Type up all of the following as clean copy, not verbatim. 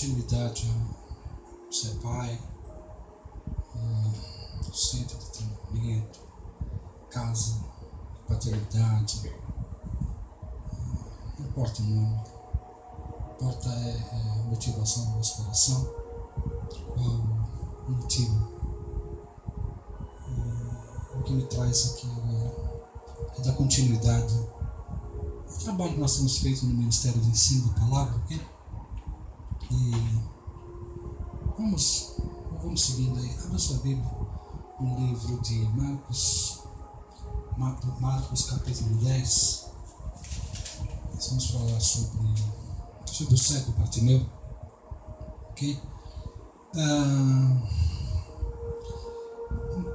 continuidade ao ser pai, centro de treinamento, casa, paternidade, não importa o nome, importa é a motivação do nosso coração, qual o motivo. O que me traz aqui agora é dar continuidade ao trabalho que nós temos feito no Ministério de Ensino da Palavra, ok? E vamos seguindo aí. Abra sua Bíblia no livro de Marcos capítulo 10. Nós vamos falar sobre o cego Bartimeu, ok?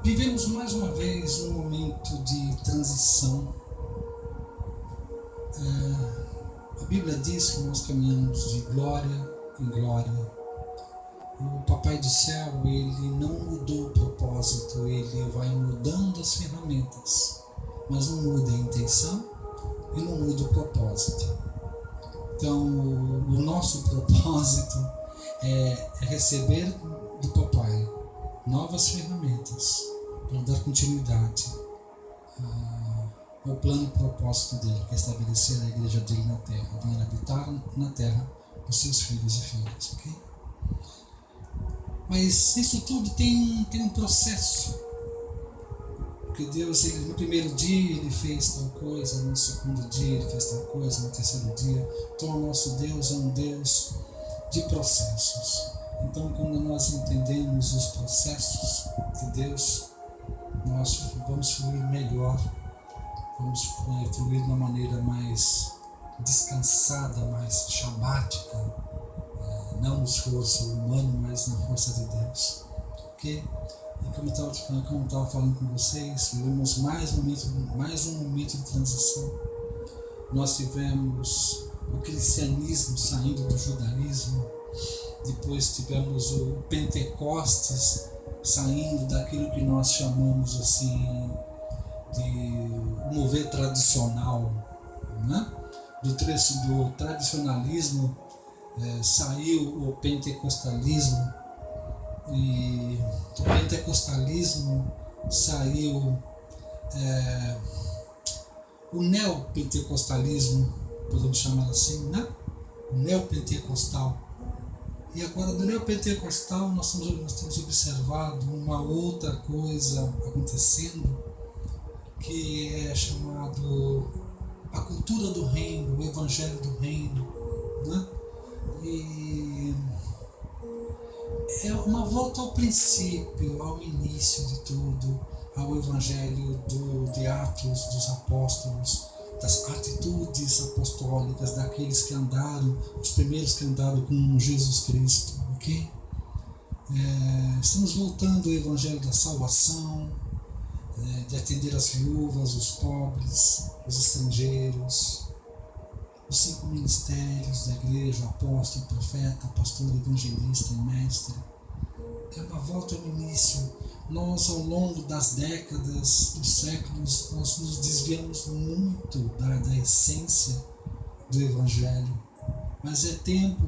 Vivemos mais uma vez um momento de transição. A Bíblia diz que nós caminhamos de glória em glória. O Papai do Céu, ele não mudou o propósito, ele vai mudando as ferramentas, mas não muda a intenção e não muda o propósito. Então, o nosso propósito é receber do Papai novas ferramentas para dar continuidade ao plano e propósito dele, que é estabelecer a igreja dele na terra, vir habitar na terra os seus filhos e filhas, ok? Mas isso tudo tem um processo, porque Deus, no primeiro dia ele fez tal coisa, no segundo dia ele fez tal coisa, no terceiro dia. Então o nosso Deus é um Deus de processos. Então, quando nós entendemos os processos de Deus, nós vamos fluir melhor, vamos fluir de uma maneira mais descansada, mais shabática, não no esforço humano, mas na força de Deus. Ok? E como eu estava falando com vocês, vivemos mais um momento de transição. Nós tivemos o cristianismo saindo do judaísmo, depois tivemos o Pentecostes saindo daquilo que nós chamamos assim de mover tradicional, né? Do tradicionalismo saiu o pentecostalismo, e do pentecostalismo saiu o neopentecostalismo, podemos chamar assim, né? O neopentecostal. E agora do neopentecostal nós temos observado uma outra coisa acontecendo, que é chamado a cultura do reino, o evangelho do reino, né? E é uma volta ao princípio, ao início de tudo, ao evangelho de Atos dos Apóstolos, das atitudes apostólicas daqueles que andaram, os primeiros que andaram com Jesus Cristo, ok? Estamos voltando ao evangelho da salvação, de atender as viúvas, os pobres, os estrangeiros, os 5 ministérios da igreja, o apóstolo, o profeta, pastor, evangelista e mestre. É uma volta ao início. Nós, ao longo das décadas, dos séculos, nós nos desviamos muito da essência do evangelho. Mas é tempo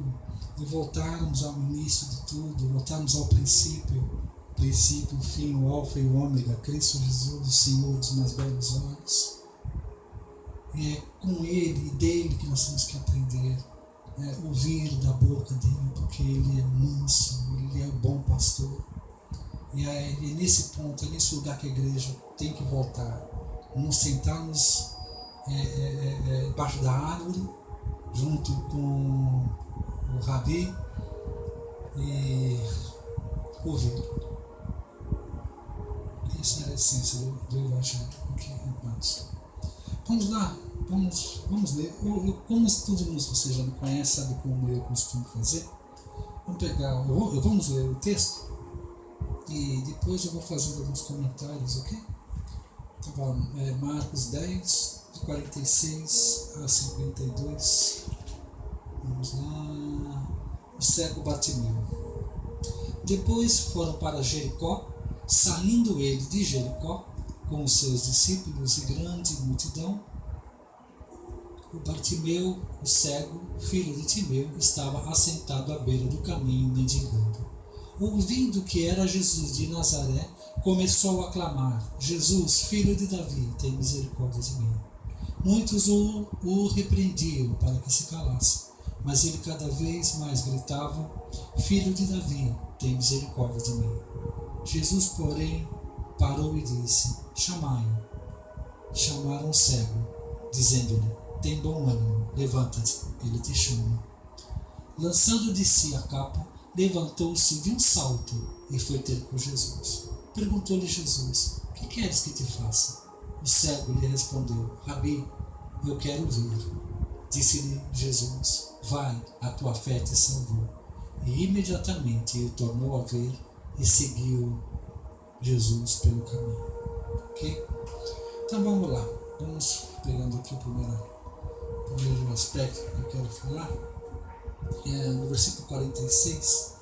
de voltarmos ao início de tudo, voltarmos ao princípio, o fim, o alfa e o ômega, Cristo Jesus, o Senhor dos mais belos olhos. E é com Ele e dele que nós temos que aprender, ouvir da boca dele, porque Ele é manso, Ele é o bom pastor. E é nesse ponto, é nesse lugar que a igreja tem que voltar. Nos sentarmos debaixo da árvore, junto com o Rabi, e ouvir. Essa é a essência do Evangelho. Okay, irmãos? Vamos lá, vamos ler. Como todo mundo, você já me conhece, sabe como eu costumo fazer? Vamos ler o texto e depois eu vou fazendo alguns comentários, ok? Então, Marcos 10, de 46 a 52. Vamos lá. O cego Bartimeu. Depois foram para Jericó. Saindo ele de Jericó com os seus discípulos e grande multidão, O Bartimeu, o cego, filho de Timeu, estava assentado à beira do caminho mendigando. Ouvindo que era Jesus de Nazaré, começou a clamar: Jesus, filho de Davi, tem misericórdia de mim. Muitos o repreendiam para que se calasse, mas ele cada vez mais gritava: Filho de Davi, tem misericórdia de mim. Jesus, porém, parou e disse: Chamai-o. Chamaram o cego, dizendo-lhe: Tem bom ânimo, levanta-te, ele te chama. Lançando de si a capa, levantou-se de um salto e foi ter com Jesus. Perguntou-lhe Jesus: Que queres que te faça? O cego lhe respondeu: Rabi, eu quero ver. Disse-lhe Jesus: Vai, a tua fé te salvou. E imediatamente ele tornou a ver e seguiu Jesus pelo caminho. Ok? Então vamos lá. Vamos pegando aqui o primeiro aspecto que eu quero falar. No versículo 46.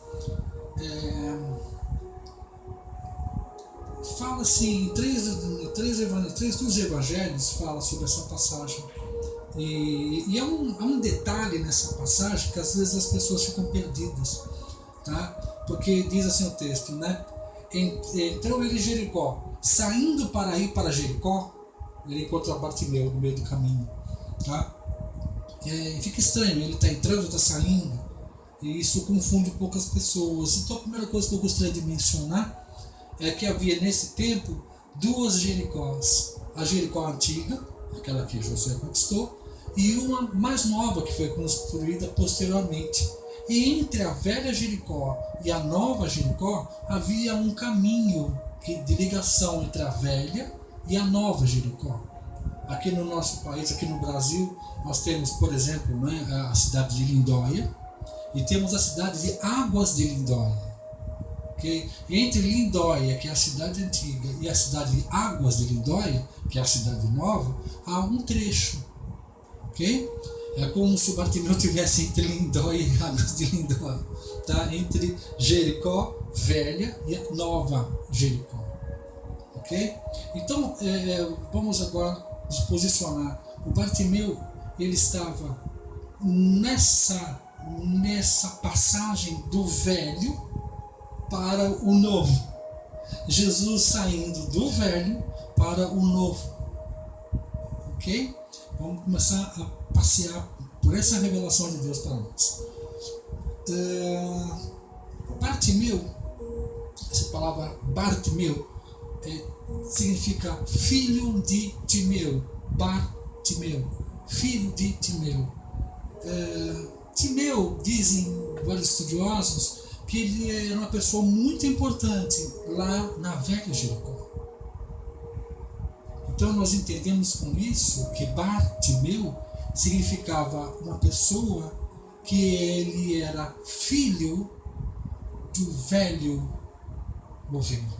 Fala-se em três dos evangelhos fala sobre essa passagem. E há um detalhe nessa passagem que às vezes as pessoas ficam perdidas, tá? Porque diz assim o texto, né? Entrou ele em Jericó, saindo para ir para Jericó, ele encontra Bartimeu no meio do caminho, tá? Fica estranho, ele está entrando, está saindo, e isso confunde poucas pessoas. Então a primeira coisa que eu gostaria de mencionar é que havia nesse tempo duas Jericós: a Jericó antiga, aquela que Josué conquistou, e uma mais nova que foi construída posteriormente. E entre a velha Jericó e a nova Jericó havia um caminho de ligação entre a velha e a nova Jericó. Aqui no nosso país, aqui no Brasil, nós temos, por exemplo, né, a cidade de Lindóia, e temos a cidade de Águas de Lindóia. Okay? Entre Lindóia, que é a cidade antiga, e a cidade de Águas de Lindóia, que é a cidade nova, há um trecho. Okay? É como se o Bartimeu estivesse entre Lindóia e Águas de Lindóia, tá? Entre Jericó velha e a nova Jericó. Okay? Então, vamos agora nos posicionar. O Bartimeu, ele estava nessa passagem do velho para o novo. Jesus saindo do velho para o novo. Ok? Vamos começar a passear por essa revelação de Deus para nós. Bartimeu, essa palavra Bartimeu, significa filho de Timeu. Bartimeu, filho de Timeu. Timeu, dizem vários estudiosos, que ele era uma pessoa muito importante lá na velha Jericó. Então nós entendemos com isso que Bartimeu significava uma pessoa que ele era filho do velho governo,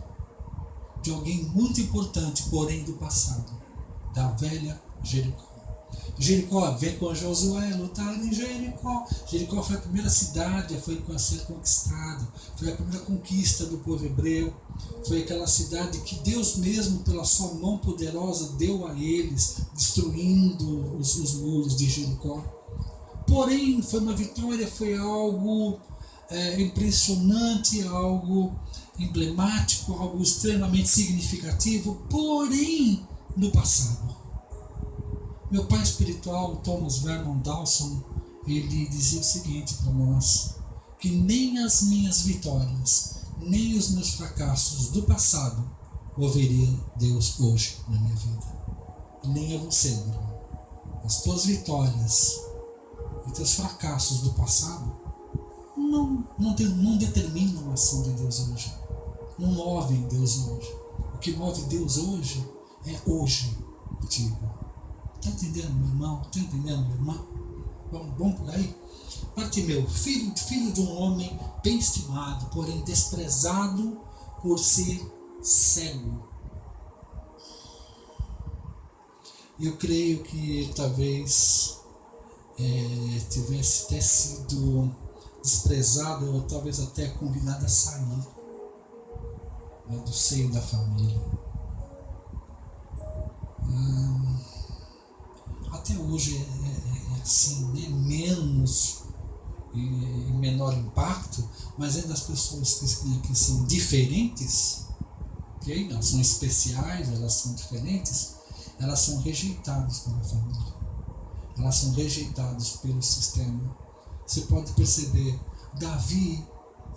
de alguém muito importante, porém do passado, da velha Jericó. Jericó vem com Josué lutar em Jericó. Jericó foi a primeira cidade a ser conquistada, foi a primeira conquista do povo hebreu, foi aquela cidade que Deus mesmo, pela sua mão poderosa, deu a eles, destruindo os muros de Jericó. Porém, foi uma vitória, foi algo impressionante, algo emblemático, algo extremamente significativo, porém, no passado. Meu pai espiritual, Thomas Vernon Dawson, ele dizia o seguinte para nós, que nem as minhas vitórias, nem os meus fracassos do passado moveria Deus hoje na minha vida. E nem a você, meu irmão. As tuas vitórias e teus fracassos do passado não determinam a ação de Deus hoje. Não movem Deus hoje. O que move Deus hoje é hoje contigo. Está entendendo, meu irmão? Está entendendo, minha irmã? Vamos por aí? Bartimeu, filho de um homem bem estimado, porém desprezado por ser cego. Eu creio que talvez tivesse até sido desprezado ou talvez até convidado a sair, né, do seio da família. Até hoje assim, né, menos e menor impacto, mas ainda as pessoas que são diferentes, okay? Elas são especiais, elas são diferentes, elas são rejeitadas pela família, elas são rejeitadas pelo sistema. Você pode perceber, Davi,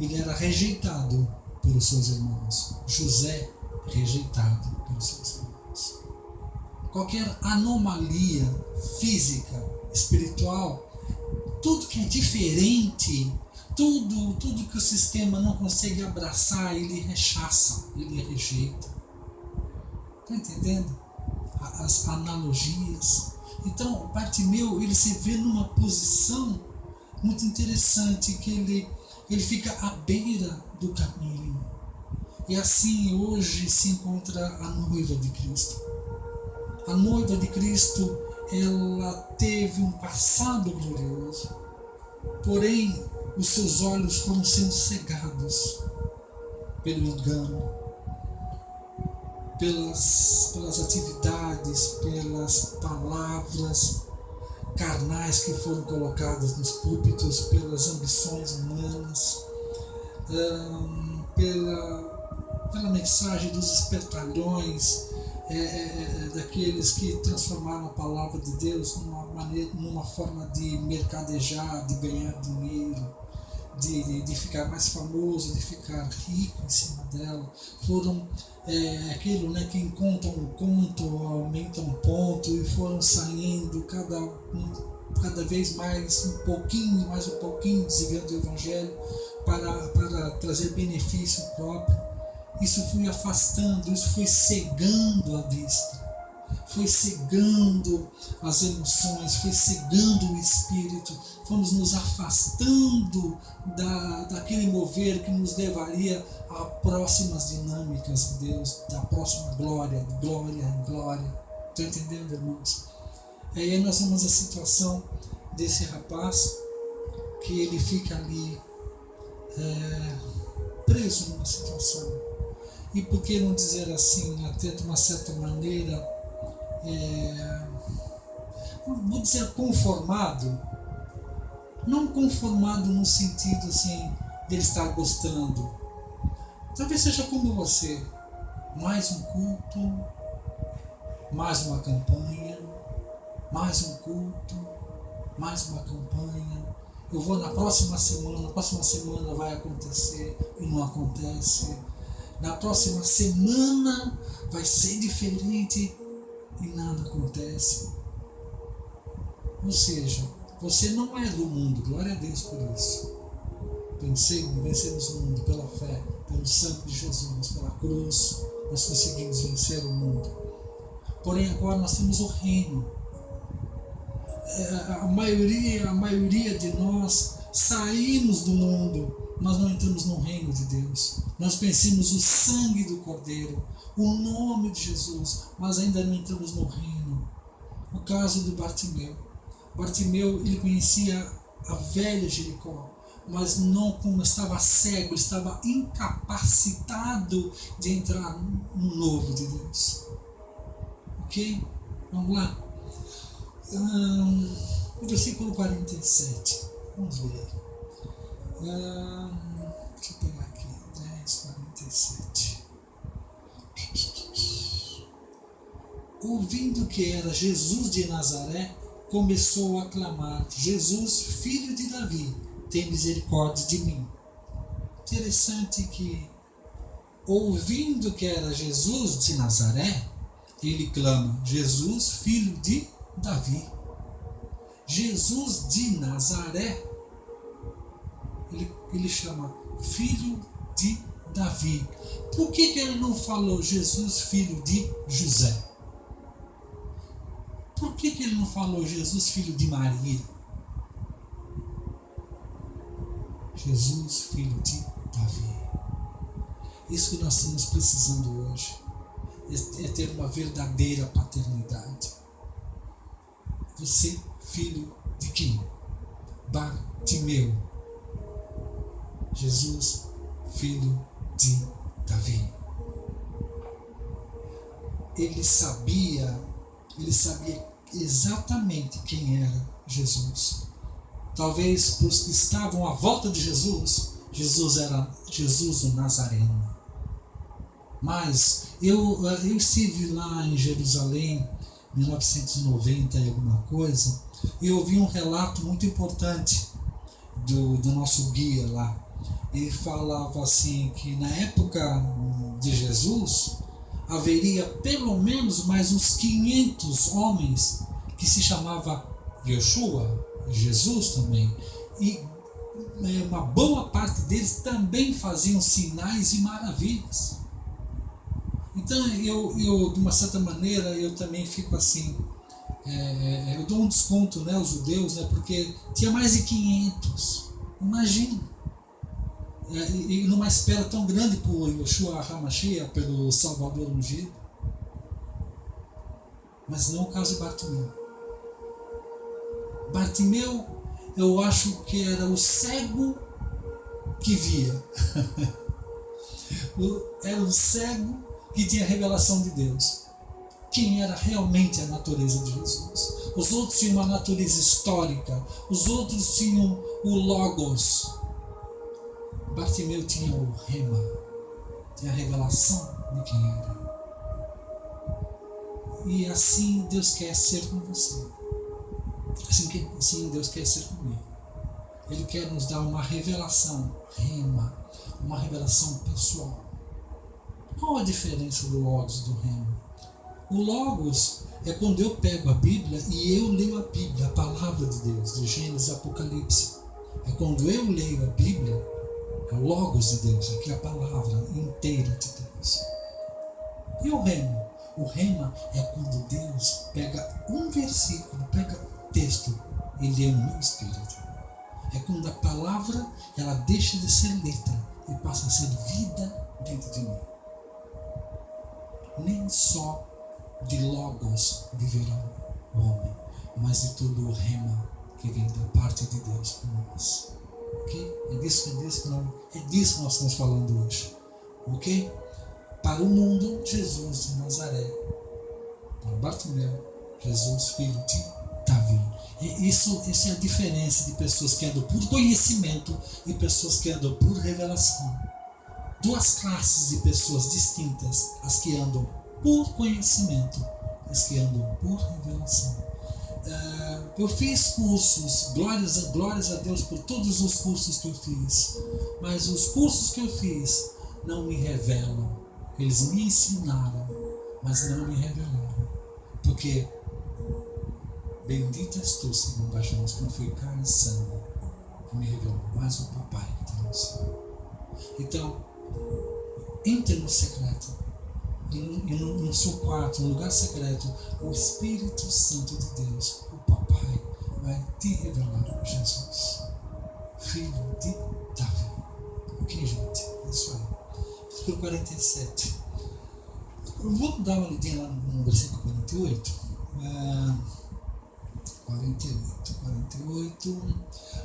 ele era rejeitado pelos seus irmãos, José, rejeitado pelos seus irmãos. Qualquer anomalia física, espiritual, tudo que é diferente, tudo que o sistema não consegue abraçar, ele rechaça, ele rejeita. Está entendendo? As analogias. Então, o Bartimeu, ele se vê numa posição muito interessante, que ele fica à beira do caminho. E assim hoje se encontra a noiva de Cristo. A noiva de Cristo, ela teve um passado glorioso, porém os seus olhos foram sendo cegados pelo engano, pelas atividades, pelas palavras carnais que foram colocadas nos púlpitos, pelas ambições humanas, pela mensagem dos espertalhões, daqueles que transformaram a palavra de Deus numa forma de mercadejar, de ganhar dinheiro, de ficar mais famoso, de ficar rico em cima dela. Foram aquilo, né, que encontram um conto, aumentam um ponto, e foram saindo cada vez mais um pouquinho, desviando do Evangelho para trazer benefício próprio. Isso foi afastando, isso foi cegando a vista, foi cegando as emoções, foi cegando o espírito. Fomos nos afastando daquele mover que nos levaria a próximas dinâmicas de Deus, da próxima glória, de glória em glória. Estão entendendo, irmãos? Aí nós vemos a situação desse rapaz, que ele fica ali preso numa situação. E por que não dizer assim, até de uma certa maneira, vou dizer conformado, não conformado no sentido assim, de ele estar gostando. Talvez seja como você, mais um culto, mais uma campanha, mais um culto, mais uma campanha. Eu vou na próxima semana vai acontecer e não acontece. Na próxima semana vai ser diferente e nada acontece. Ou seja, você não é do mundo, glória a Deus por isso. Vencemos o mundo pela fé, pelo sangue de Jesus, pela cruz, nós conseguimos vencer o mundo. Porém agora nós temos o reino. A maioria de nós saímos do mundo, nós não entramos no reino de Deus. Nós conhecemos o sangue do Cordeiro, o nome de Jesus, mas ainda não entramos no reino. O caso do Bartimeu. Bartimeu, ele conhecia a velha Jericó, mas não, como estava cego, ele estava incapacitado de entrar no novo de Deus. Ok? Vamos lá. Versículo 47. Vamos ver. Deixa eu pegar aqui. 10:47. Ouvindo que era Jesus de Nazaré, começou a clamar: Jesus, filho de Davi, tem misericórdia de mim. Interessante que, ouvindo que era Jesus de Nazaré, ele clama: Jesus, filho de Davi. Jesus de Nazaré, ele chama filho de Davi. Por que ele não falou Jesus, filho de José? Por que ele não falou Jesus, filho de Maria? Jesus, filho de Davi. Isso que nós estamos precisando hoje é ter uma verdadeira paternidade. Você, filho de quem? Bartimeu. Jesus, filho de Davi. Ele sabia exatamente quem era Jesus. Talvez para os que estavam à volta de Jesus, Jesus era Jesus o Nazareno. Mas eu estive lá em Jerusalém, 1990 e alguma coisa, e ouvi um relato muito importante do nosso guia lá. Ele falava assim que na época de Jesus haveria pelo menos mais uns 500 homens que se chamava Yeshua, Jesus também, e uma boa parte deles também faziam sinais e maravilhas. Então eu de uma certa maneira eu também fico assim, eu dou um desconto, né, aos judeus, né, porque tinha mais de 500, imagina. E numa espera tão grande por Yeshua HaMashiach, pelo Salvador ungido. Mas não o caso de Bartimeu. Bartimeu, eu acho que era o cego que via. Era o cego que tinha a revelação de Deus. Quem era realmente a natureza de Jesus. Os outros tinham uma natureza histórica. Os outros tinham o Logos. Bartimeu tinha o Rema, tinha a revelação de quem era. E assim Deus quer ser com você. Assim Deus quer ser comigo. Ele quer nos dar uma revelação, Rema, uma revelação pessoal. Qual a diferença do Logos e do Rema? O Logos é quando eu pego a Bíblia e eu leio a Bíblia, a palavra de Deus, de Gênesis e Apocalipse. É quando eu leio a Bíblia, é o Logos de Deus, aqui é a palavra inteira de Deus. E o Rema? O Rema é quando Deus pega um versículo, pega um texto e lê no meu espírito. É quando a palavra ela deixa de ser letra e passa a ser vida dentro de mim. Nem só de Logos viverá o homem, mas de todo o Rema que vem da parte de Deus para nós. Okay? É disso que nós estamos falando hoje. Ok? Para o mundo, Jesus de Nazaré. Para Bartimeu, Jesus, filho de Davi. E essa é a diferença de pessoas que andam por conhecimento e pessoas que andam por revelação. Duas classes de pessoas distintas, as que andam por conhecimento e as que andam por revelação. Eu fiz cursos, glórias a Deus por todos os cursos que eu fiz, mas os cursos que eu fiz não me revelam. Eles me ensinaram, mas não me revelaram, porque bendito és tu, Senhor das mãos, que não foi carne e sangue que me revelou, mas o Papai que está no céu. Então, entre no secreto, no seu quarto, no lugar secreto, o Espírito Santo de Deus, o Papai, vai te revelar Jesus, filho de Davi. Ok, gente? É isso aí. Versículo 47. Eu vou dar uma lidinha lá no versículo 48. 48.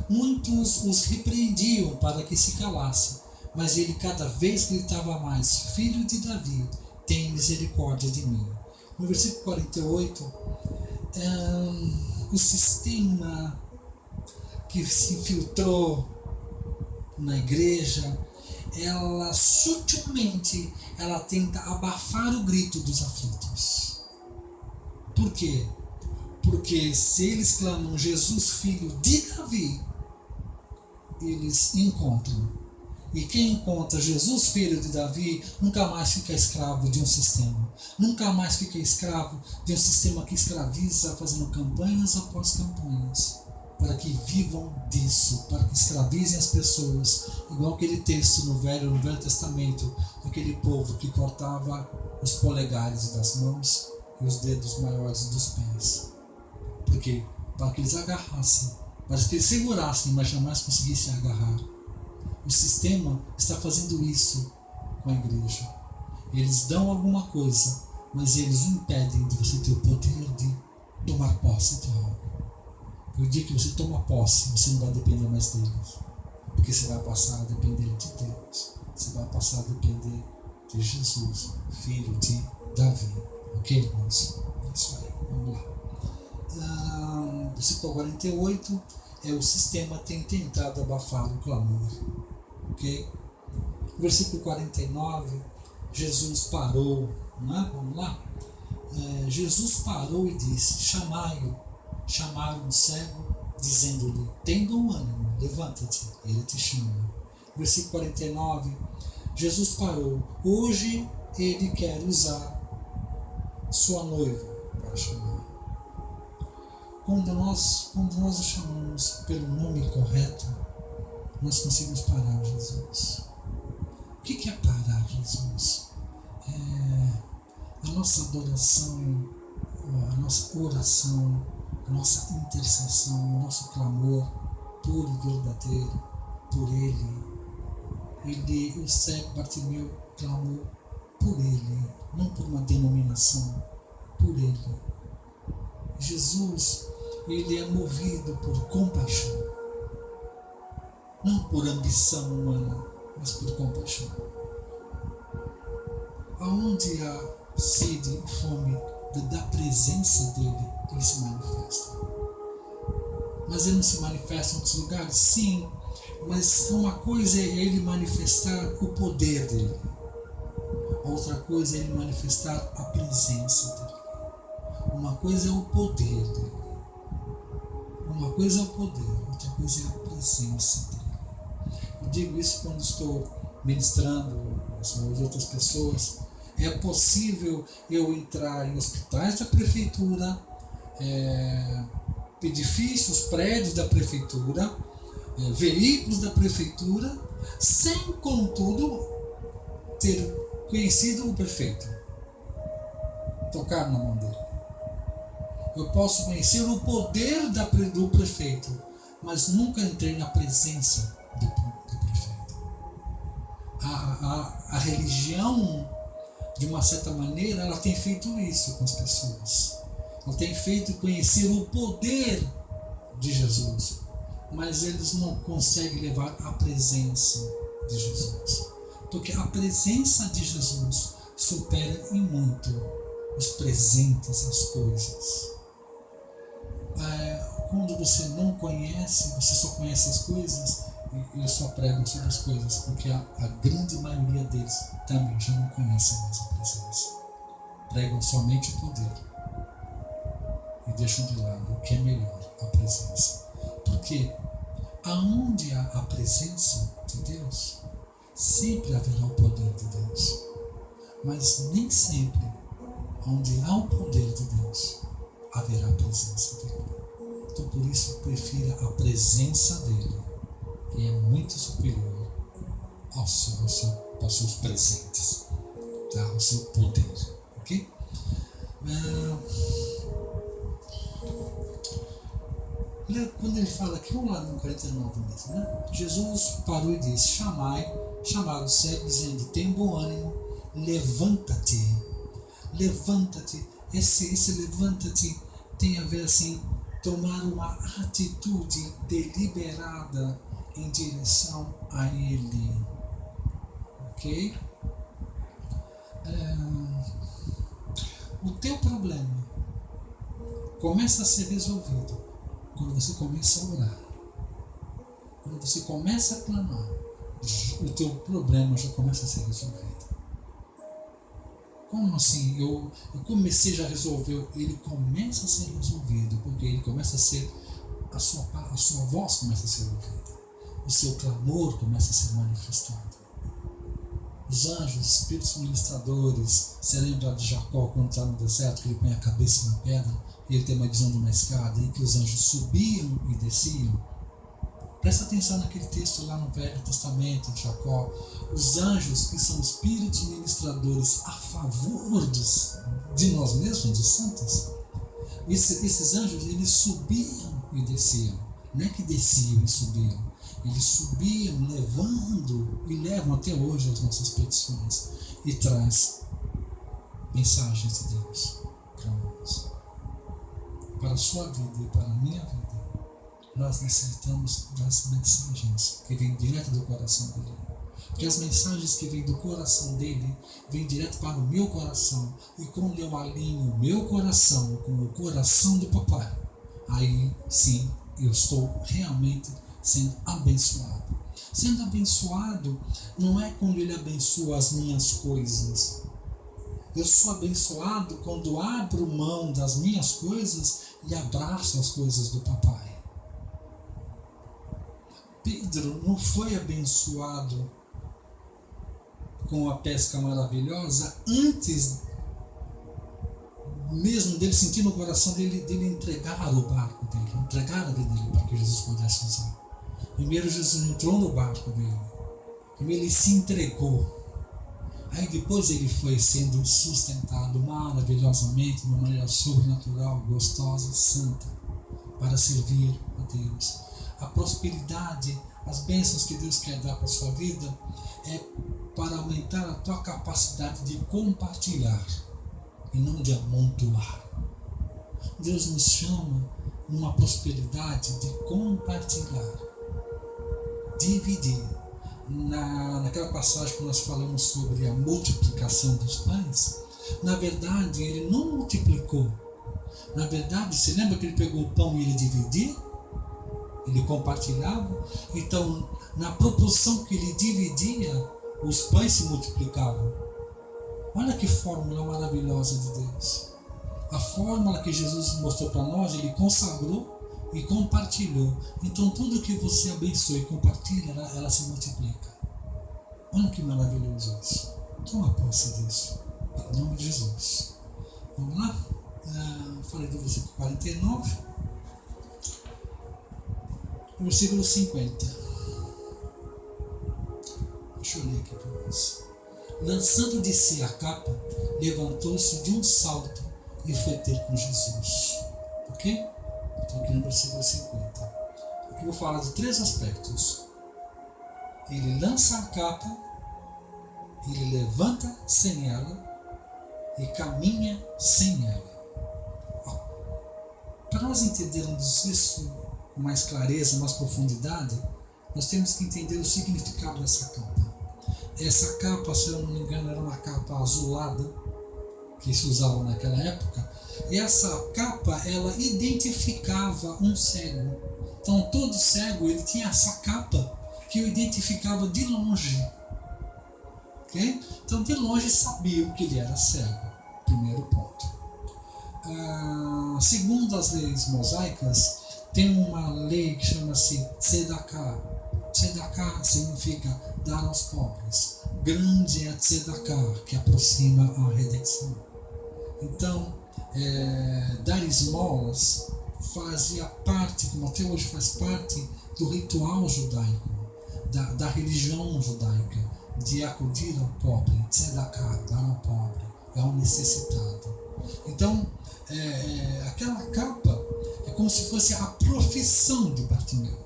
Muitos os repreendiam para que se calassem, mas ele cada vez gritava mais: Filho de Davi, tem misericórdia de mim. No versículo 48, o sistema que se infiltrou na igreja, ela sutilmente tenta abafar o grito dos aflitos. Por quê? Porque se eles clamam Jesus, filho de Davi, eles encontram. E quem encontra Jesus, filho de Davi, nunca mais fica escravo de um sistema. Nunca mais fica escravo de um sistema que escraviza, fazendo campanhas após campanhas, para que vivam disso, para que escravizem as pessoas, igual aquele texto no Velho Testamento, daquele povo que cortava os polegares das mãos e os dedos maiores dos pés. Porque para que eles agarrassem, para que eles segurassem, mas jamais conseguissem agarrar. O sistema está fazendo isso com a igreja. Eles dão alguma coisa, mas eles impedem de você ter o poder de tomar posse de algo. O dia que você toma posse, você não vai depender mais deles, porque você vai passar a depender de Deus. Você vai passar a depender de Jesus, filho de Davi. Ok, irmãos? É isso aí. Vamos lá. Versículo 48, o sistema tem tentado abafar o clamor. Ok? Versículo 49, Jesus parou, né? Vamos lá? Jesus parou e disse: chamai-o. Chamaram o cego, dizendo-lhe: tem bom ânimo, levanta-te, ele te chama. Versículo 49, Jesus parou. Hoje ele quer usar sua noiva para chamar. Quando nós o chamamos pelo nome correto, nós conseguimos parar Jesus. O que é parar Jesus? A nossa adoração, a nossa oração, a nossa intercessão, o nosso clamor puro e verdadeiro por Ele. O cego Bartimeu clamou por Ele, não por uma denominação, por Ele. Jesus, Ele é movido por compaixão, não por ambição humana, mas por compaixão. Aonde há sede e fome da presença dele, ele se manifesta. Mas ele não se manifesta em outros lugares? Sim, mas uma coisa é ele manifestar o poder dele, outra coisa é ele manifestar a presença dele. Uma coisa é o poder dele, uma coisa é o poder, outra coisa é a presença dele. Eu digo isso quando estou ministrando as outras pessoas. É possível eu entrar em hospitais da prefeitura, edifícios, prédios da prefeitura, veículos da prefeitura, sem, contudo, ter conhecido o prefeito, tocar na mão dele. Eu posso conhecer o poder do prefeito, mas nunca entrei na presença do prefeito. A religião, de uma certa maneira, ela tem feito isso com as pessoas. Ela tem feito conhecer o poder de Jesus, mas eles não conseguem levar a presença de Jesus. Porque a presença de Jesus supera em muito os presentes, as coisas. Quando você não conhece, você só conhece as coisas, e eles só pregam sobre as coisas, porque a grande maioria deles também já não conhecem mais a presença. Pregam somente o poder e deixam de lado o que é melhor, a presença. Porque aonde há a presença de Deus, sempre haverá o poder de Deus. Mas nem sempre, onde há o poder de Deus, haverá a presença dele. Então por isso eu prefiro a presença dele, que é muito superior aos seus presentes, tá? Ao seu poder, ok? Quando ele fala aqui, vamos lá no 49 mesmo, né? Jesus parou e disse: chamaram o cego, dizendo: tem bom ânimo, levanta-te. Levanta-te. Esse levanta-te tem a ver assim, tomar uma atitude deliberada em direção a Ele. Ok? O teu problema começa a ser resolvido quando você começa a orar. Quando você começa a clamar, o teu problema já começa a ser resolvido. Como assim? Eu comecei já a resolver. Ele começa a ser resolvido, porque ele começa a ser, a sua voz começa a ser ouvida, o seu clamor começa a ser manifestado. Os anjos, os espíritos ministradores, você lembra de Jacó quando está no deserto, que ele põe a cabeça na pedra e ele tem uma visão de uma escada em que os anjos subiam e desciam? Presta atenção naquele texto lá no Velho Testamento de Jacó. Os anjos, que são espíritos ministradores a favor de nós mesmos, dos santos, esses anjos, eles subiam e desciam. Não é que desciam e subiam. Eles subiam levando e levam até hoje as nossas petições e traz mensagens de Deus para nós, para a sua vida e para a minha vida. Nós necessitamos das mensagens que vêm direto do coração dele, que as mensagens que vêm do coração dele vêm direto para o meu coração. E quando eu alinho o meu coração com o coração do papai, aí sim eu estou realmente sendo abençoado. Sendo abençoado não é quando ele abençoa as minhas coisas. Eu sou abençoado quando abro mão das minhas coisas e abraço as coisas do papai. Pedro não foi abençoado com a pesca maravilhosa antes mesmo dele sentir no coração dele entregar o barco dele, entregar a vida dele para que Jesus pudesse usar. Primeiro Jesus entrou no barco dele, primeiro ele se entregou, aí depois ele foi sendo sustentado maravilhosamente, de uma maneira sobrenatural, gostosa, santa, para servir a Deus. A prosperidade, as bênçãos que Deus quer dar para a sua vida é para aumentar a tua capacidade de compartilhar e não de amontoar. Deus nos chama numa prosperidade de compartilhar, dividir. Naquela passagem que nós falamos sobre a multiplicação dos pães, na verdade ele não multiplicou. Na verdade, você lembra que ele pegou o pão e ele dividia? Ele compartilhava. Então, na proporção que ele dividia, os pães se multiplicavam. Olha que fórmula maravilhosa de Deus. A fórmula que Jesus mostrou para nós, ele consagrou e compartilhou. Então tudo que você abençoa e compartilha, ela se multiplica. Olha que maravilhoso isso. Toma posse disso. Em nome de Jesus. Vamos lá? Falei do versículo 49. Versículo 50. Deixa eu ler aqui para vocês. Lançando de si a capa, levantou-se de um salto e foi ter com Jesus. Ok? Estou aqui no versículo 50. Aqui eu vou falar de 3 aspectos. Ele lança a capa, ele levanta sem ela e caminha sem ela. Para nós entendermos isso com mais clareza, mais profundidade, nós temos que entender o significado dessa capa. Essa capa, se eu não me engano, era uma capa azulada que se usava naquela época. E essa capa, ela identificava um cego. Então todo cego, ele tinha essa capa que o identificava de longe. Okay? Então de longe sabiam que ele era cego. Primeiro ponto. Segundo as leis mosaicas, tem uma lei que chama-se Tzedakah. Tzedakah significa dar aos pobres. Grande é a Tzedakah, que aproxima a redenção. Então, dar esmolas fazia parte, como até hoje faz parte, do ritual judaico, da religião judaica, de acudir ao pobre, Tzedakah, dar ao pobre, ao necessitado. Então, aquela capa é como se fosse a profissão de Bartimeu.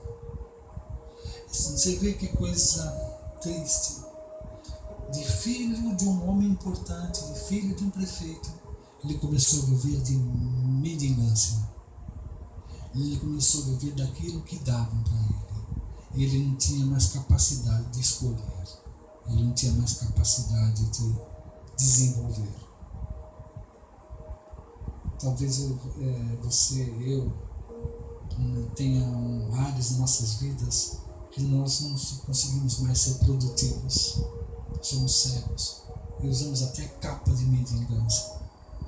Você vê que coisa triste. De filho de um homem importante, de filho de um prefeito, ele começou a viver de mendigância. Ele começou a viver daquilo que davam para ele. Ele não tinha mais capacidade de escolher. Ele não tinha mais capacidade de desenvolver. Talvez você, eu, tenha áreas em nossas vidas que nós não conseguimos mais ser produtivos. Somos cegos e usamos até capa de mendigância.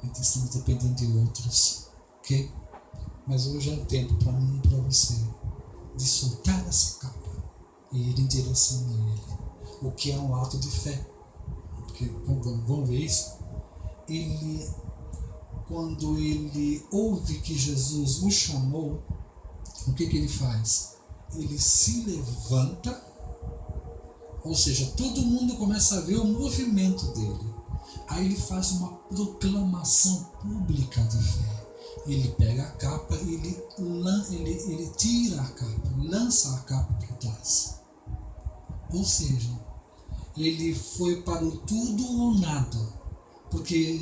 Então estamos dependendo de outros. Ok? Mas hoje é um tempo para mim e para você de soltar essa capa e ir em direção a Ele. O que é um ato de fé. Porque, vamos ver isso. Quando ele ouve que Jesus o chamou, o que ele faz? Ele se levanta, ou seja, todo mundo começa a ver o movimento dele. Aí ele faz uma proclamação pública de fé. Ele pega a capa e ele tira a capa, lança a capa para trás. Ou seja, ele foi para o tudo ou nada. Porque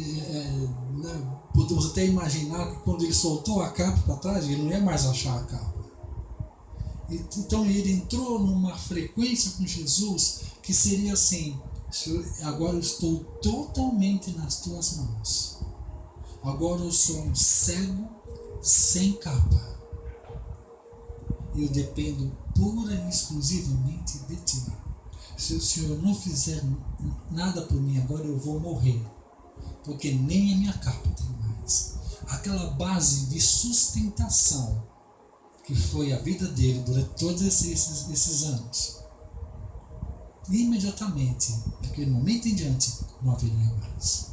podemos até imaginar que quando ele soltou a capa para trás, ele não ia mais achar a capa. Então ele entrou numa frequência com Jesus que seria assim: Senhor, agora eu estou totalmente nas tuas mãos. Agora eu sou um cego sem capa. Eu dependo pura e exclusivamente de ti. Se o Senhor não fizer nada por mim, agora eu vou morrer, porque nem a minha capa tem mais. Aquela base de sustentação que foi a vida dele durante todos esses anos, imediatamente, daquele momento em diante, não haveria mais.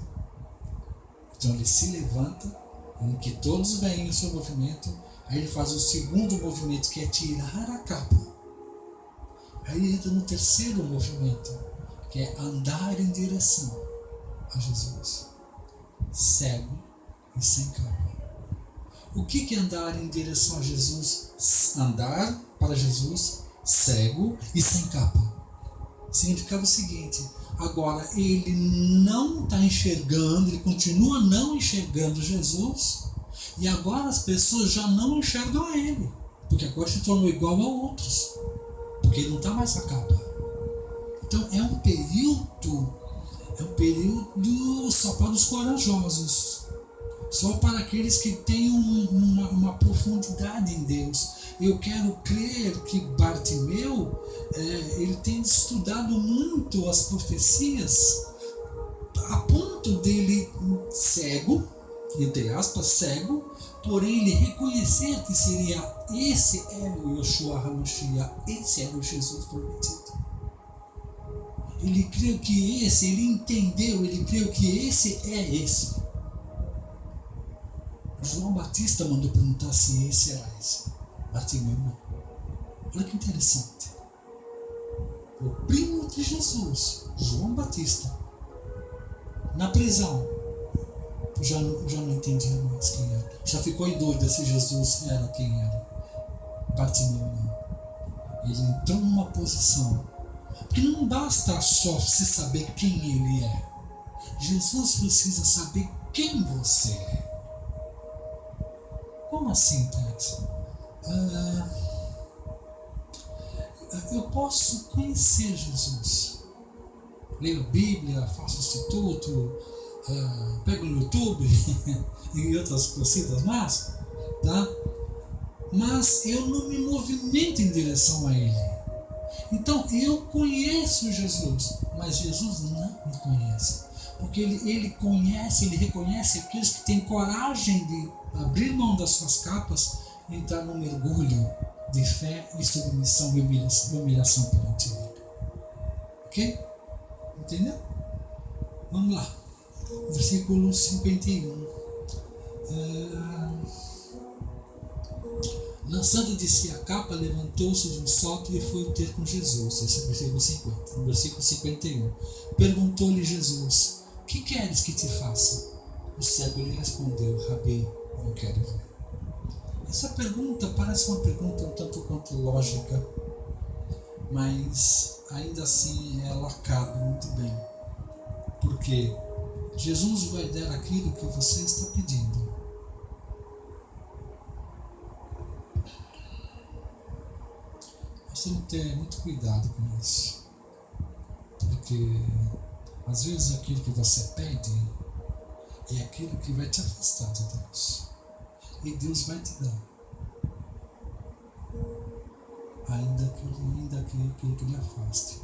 Então ele se levanta, em que todos veem o seu movimento, aí ele faz o segundo movimento, que é tirar a capa. Aí ele entra no terceiro movimento, que é andar em direção a Jesus, cego e sem capa. O que é andar em direção a Jesus? Andar para Jesus, cego e sem capa. Significava o seguinte: agora ele não está enxergando, ele continua não enxergando Jesus, e agora as pessoas já não enxergam a ele, porque agora se tornou igual a outros, porque ele não está mais a capa. Então é um período só para os corajosos, só para aqueles que têm uma profundidade em Deus. Eu quero crer que Bartimeu, ele tem estudado muito as profecias, a ponto dele, cego, entre aspas, cego, porém ele reconhecer que seria esse era o Yoshua HaMashiach, esse era o Jesus prometido. Ele creu que ele entendeu, ele creu que esse é esse. João Batista mandou perguntar se esse era esse. Bartimeu não. Olha que interessante. O primo de Jesus, João Batista, na prisão, já não entendia mais quem era. Já ficou em dúvida se Jesus era quem era. Bartimeu não. Ele entrou numa posição, porque não basta só você saber quem ele é. Jesus precisa saber quem você é. Como assim, Tex? Eu posso conhecer Jesus. Leio a Bíblia, faço instituto, pego no YouTube e outras coisitas mais, tá? Mas eu não me movimento em direção a Ele. Então eu conheço Jesus, mas Jesus não me conhece. Porque ele conhece, ele reconhece aqueles que têm coragem de abrir mão das suas capas e entrar num mergulho de fé e submissão e humilhação perante Ele. Ok? Entendeu? Vamos lá. Versículo 51. Lançando de si a capa, levantou-se de um salto e foi ter com Jesus. Esse é o versículo 50. No versículo 51. Perguntou-lhe Jesus: que queres que te faça? O cego lhe respondeu: Rabi, eu quero ver. Essa pergunta parece uma pergunta um tanto quanto lógica, mas ainda assim ela cabe muito bem. Porque Jesus vai dar aquilo que você está pedindo. Nós temos que ter muito cuidado com isso. Porque às vezes aquilo que você pede é aquilo que vai te afastar de Deus. E Deus vai te dar. Ainda que lhe afaste.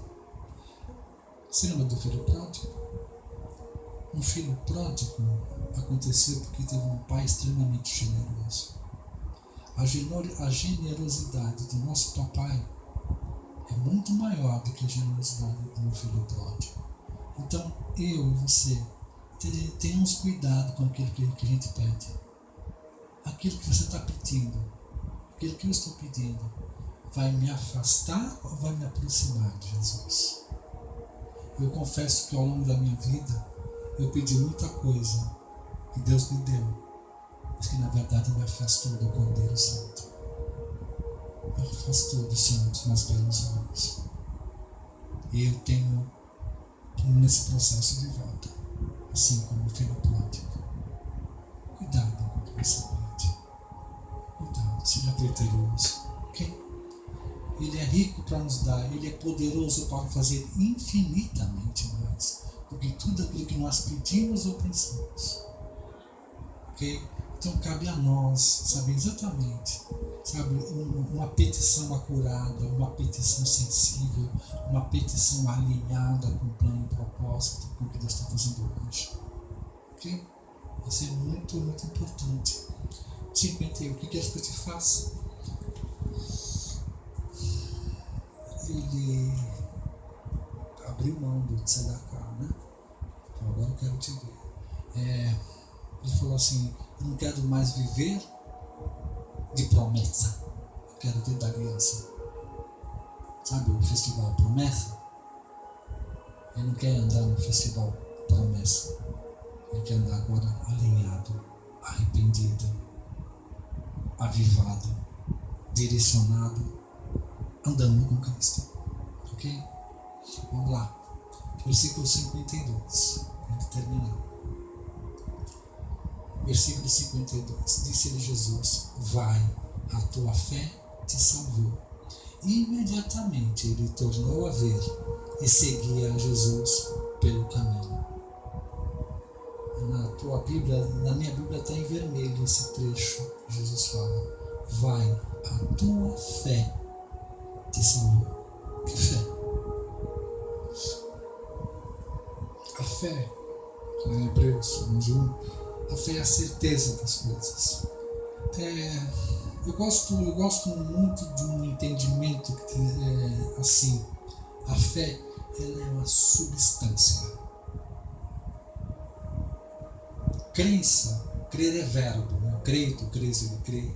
Você lembra do filho pródigo? Um filho pródigo aconteceu porque teve um pai extremamente generoso. A generosidade do nosso papai é muito maior do que a generosidade do filho pródigo. Então, eu e você tenhamos cuidado com aquilo que a gente pede. Aquilo que você está pedindo, aquilo que eu estou pedindo, vai me afastar ou vai me aproximar de Jesus? Eu confesso que ao longo da minha vida, eu pedi muita coisa e Deus me deu, mas que na verdade me afastou do Cordeiro Santo. Me afastou do Senhor dos meus belos olhos. E eu tenho nesse processo de volta, assim como o filho pródigo. Cuidado com o que você pede. Cuidado, seja criterioso, ok? Ele é rico para nos dar, Ele é poderoso para fazer infinitamente mais do que tudo aquilo que nós pedimos ou pensamos. Ok? Então cabe a nós saber exatamente, sabe, uma petição acurada, uma petição sensível, uma petição alinhada com o plano e propósito com o que Deus está fazendo hoje. Ok? Isso é muito, muito importante. 51. O que queres que eu te faça? Ele abriu mão do tzedakah, né? Então agora eu quero te ver. Ele falou assim: eu não quero mais viver de promessa, eu quero viver da aliança. Sabe o festival Promessa? Ele não quer andar no festival Promessa, ele quer andar agora alinhado, arrependido, avivado, direcionado, andando com Cristo. Ok? Vamos lá. Versículo 52. Para terminar. Versículo 52. Disse-lhe Jesus: vai, a tua fé te salvou. E imediatamente ele tornou a ver e seguia a Jesus pelo caminho. Na tua Bíblia, na minha Bíblia está em vermelho esse trecho. Jesus fala: vai, a tua fé te salvou. Que fé? A fé, em Hebreus 11:1, a fé é a certeza das coisas. Eu gosto muito de um entendimento que é assim: a fé, ela é uma substância. Crença, crer é verbo, né? Creio, tu crês, ele crê.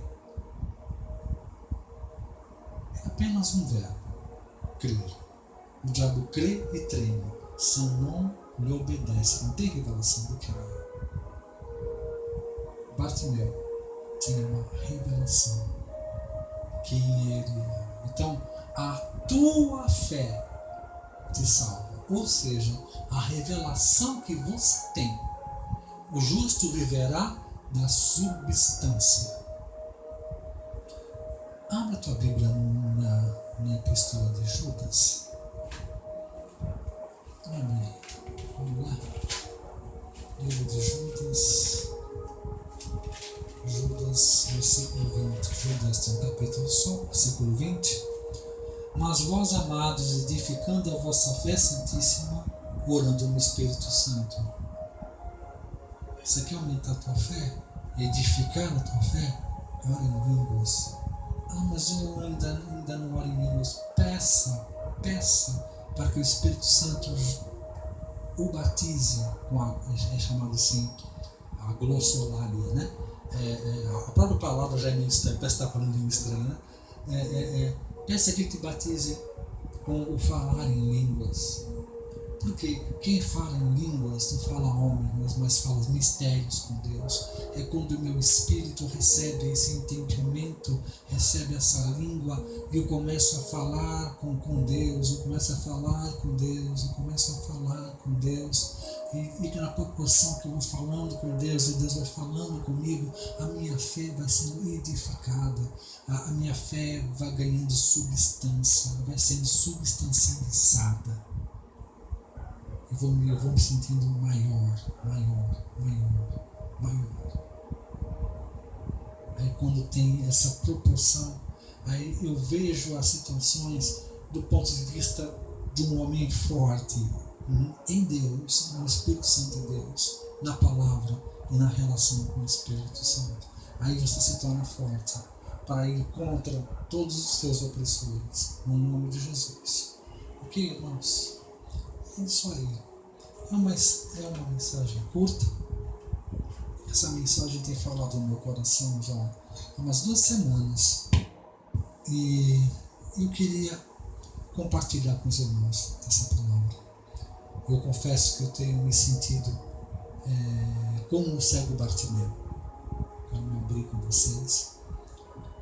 É apenas um verbo, crer. O diabo crê e treme, São não lhe obedece, não tem revelação do que é. Bartimeu tinha uma revelação quem ele é. Então, a tua fé te salva. Ou seja, a revelação que você tem. O justo viverá da substância. Abra a tua Bíblia na epístola de Judas. Abre. Vamos lá. Livro de Judas. Judas, versículo 20. Judas tem um capítulo só, versículo 20. Mas vós, amados, edificando a vossa fé santíssima, orando no Espírito Santo. Você quer aumentar a tua fé? Edificar a tua fé? Ora em línguas. Mas eu ainda não oro em línguas. Peça para que o Espírito Santo o batize com a, é chamado assim, a glossolalia, né? A própria palavra já é meio estranha, parece que está falando língua estranha, né? Peça que te batize com o falar em línguas. Porque quem fala em línguas não fala homens, mas fala mistérios com Deus. É quando o meu espírito recebe esse entendimento, recebe essa língua, e eu começo a falar com Deus, eu começo a falar com Deus, eu começo a falar com Deus. E na proporção que eu vou falando com Deus e Deus vai falando comigo, a minha fé vai sendo edificada, a minha fé vai ganhando substância, vai sendo substancializada. Eu vou me sentindo maior. Aí quando tem essa proporção, aí eu vejo as situações do ponto de vista de um homem forte em Deus, no Espírito Santo de Deus, na palavra e na relação com o Espírito Santo. Aí você se torna forte para ir contra todos os seus opressores, no nome de Jesus. Ok, irmãos? É isso aí. É uma mensagem curta. Essa mensagem tem falado no meu coração já há umas 2 semanas. E eu queria compartilhar com os irmãos essa palavra. Eu confesso que eu tenho me sentido como um cego Bartimeu. Eu me abri com vocês.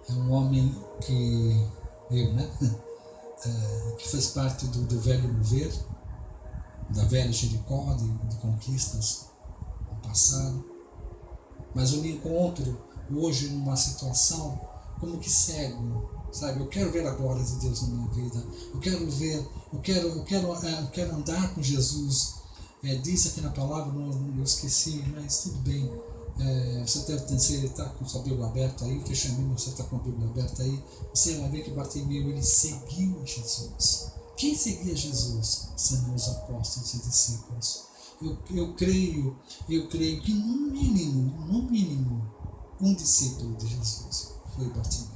É um homem que fez parte do velho mover, da velha Jericó, de conquistas do passado. Mas eu me encontro hoje numa situação como que cego, Sabe, eu quero ver a glória de Deus na minha vida. Eu quero ver, eu quero andar com Jesus. Diz aqui na palavra, eu esqueci, mas tudo bem. Você deve estar com sua Bíblia aberta aí, fecha a Bíblia, você está com a Bíblia aberta aí. Você vai ver que Bartimeu, ele seguiu a Jesus. Quem seguia Jesus? São os apóstolos e discípulos. Eu creio que no mínimo, um discípulo de Jesus foi Bartimeu.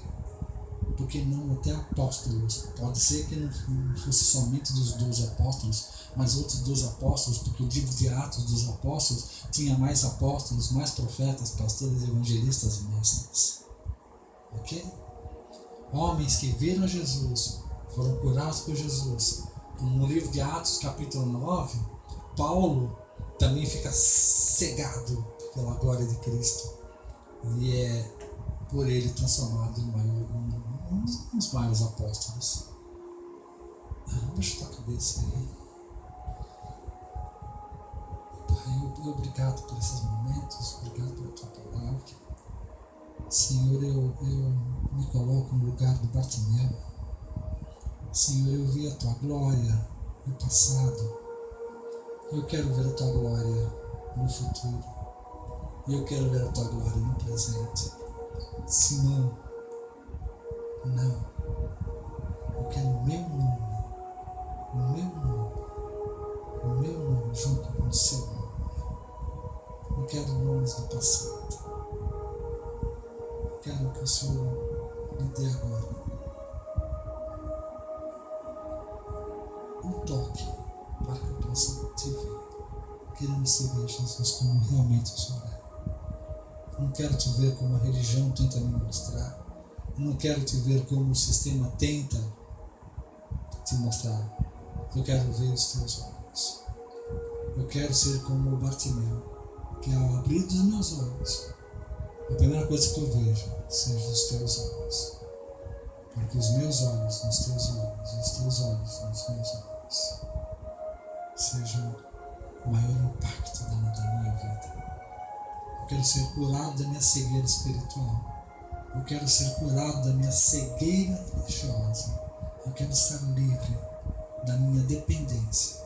Porque não até apóstolos, pode ser que não fosse somente dos 12 apóstolos, mas outros 12 apóstolos, porque o livro de Atos dos Apóstolos tinha mais apóstolos, mais profetas, pastores, evangelistas e mestres. Ok? Homens que viram Jesus, foram curados por Jesus. No livro de Atos, capítulo 9, Paulo também fica cegado pela glória de Cristo. E é por ele transformado um dos maiores apóstolos. Baixa a tua cabeça aí. Pai, obrigado por esses momentos, obrigado pela tua palavra. Senhor, eu me coloco no lugar do Bartimeu. Senhor, eu vi a tua glória no passado. Eu quero ver a tua glória no futuro. E eu quero ver a tua glória no presente. Simão, não. Eu quero o meu nome junto com o seu nome. Não quero nomes do passado. Eu quero que o Senhor me dê agora um toque para que eu possa te ver. Queremos te ver, Jesus, como realmente o Senhor é. Eu não quero te ver como a religião tenta me mostrar. Eu não quero te ver como o sistema tenta te mostrar. Eu quero ver os teus olhos. Eu quero ser como o Bartimeu, que ao abrir dos meus olhos, a primeira coisa que eu vejo seja os teus olhos. Porque os meus olhos nos teus olhos, e os teus olhos nos meus olhos, sejam o maior impacto da minha vida. Eu quero ser curado da minha cegueira espiritual. Eu quero ser curado da minha cegueira religiosa. Eu quero estar livre da minha dependência.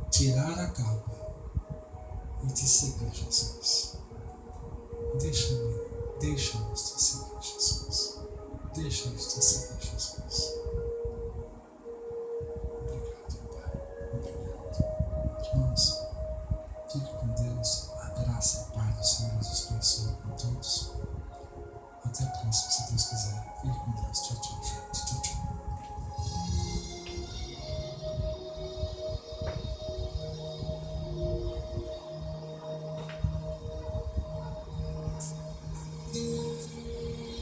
Tirar a capa e te seguir, Jesus. Deixa-nos te seguir, Jesus. Deixa-nos te seguir, Jesus.